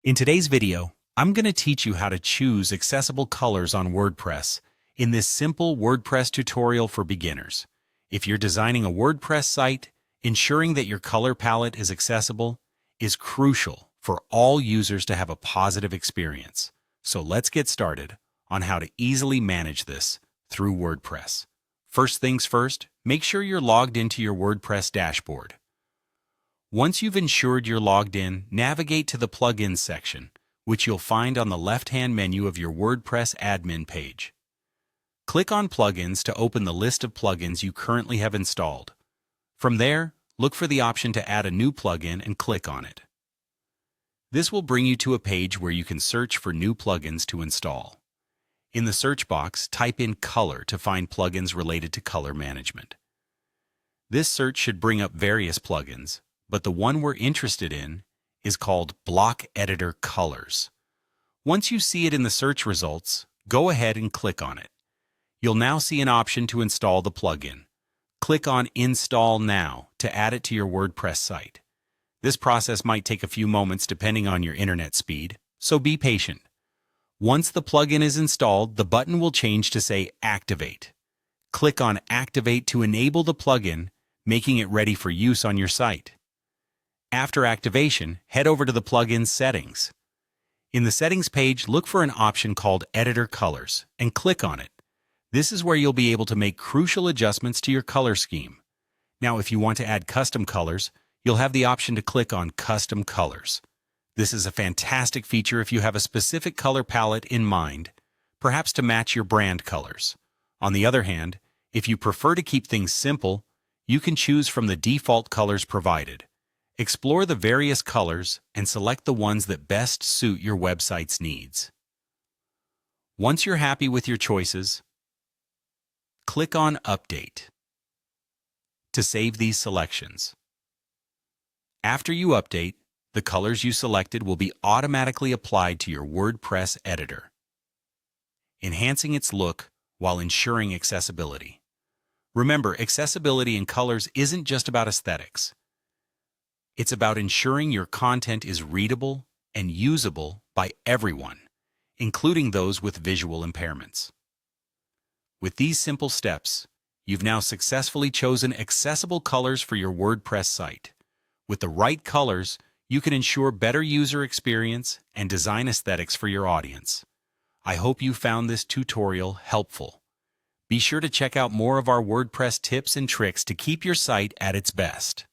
In today's video, I'm going to teach you how to choose accessible colors on WordPress in this simple WordPress tutorial for beginners. If you're designing a WordPress site, ensuring that your color palette is accessible is crucial for all users to have a positive experience. So let's get started on how to easily manage this through WordPress. First things first, make sure you're logged into your WordPress dashboard. Once you've ensured you're logged in, navigate to the Plugins section, which you'll find on the left-hand menu of your WordPress admin page. Click on Plugins to open the list of plugins you currently have installed. From there, look for the option to add a new plugin and click on it. This will bring you to a page where you can search for new plugins to install. In the search box, type in color to find plugins related to color management. This search should bring up various plugins, but the one we're interested in is called Block Editor Colors. Once you see it in the search results, go ahead and click on it. You'll now see an option to install the plugin. Click on Install Now to add it to your WordPress site. This process might take a few moments depending on your internet speed, so be patient. Once the plugin is installed, the button will change to say Activate. Click on Activate to enable the plugin, making it ready for use on your site. After activation, head over to the plugin's settings. In the settings page, look for an option called Editor Colors and click on it. This is where you'll be able to make crucial adjustments to your color scheme. Now, if you want to add custom colors, you'll have the option to click on Custom Colors. This is a fantastic feature if you have a specific color palette in mind, perhaps to match your brand colors. On the other hand, if you prefer to keep things simple, you can choose from the default colors provided. Explore the various colors and select the ones that best suit your website's needs. Once you're happy with your choices, click on Update to save these selections. After you update, the colors you selected will be automatically applied to your WordPress editor, enhancing its look while ensuring accessibility. Remember, accessibility in colors isn't just about aesthetics. It's about ensuring your content is readable and usable by everyone, including those with visual impairments. With these simple steps, you've now successfully chosen accessible colors for your WordPress site. With the right colors, you can ensure better user experience and design aesthetics for your audience. I hope you found this tutorial helpful. Be sure to check out more of our WordPress tips and tricks to keep your site at its best.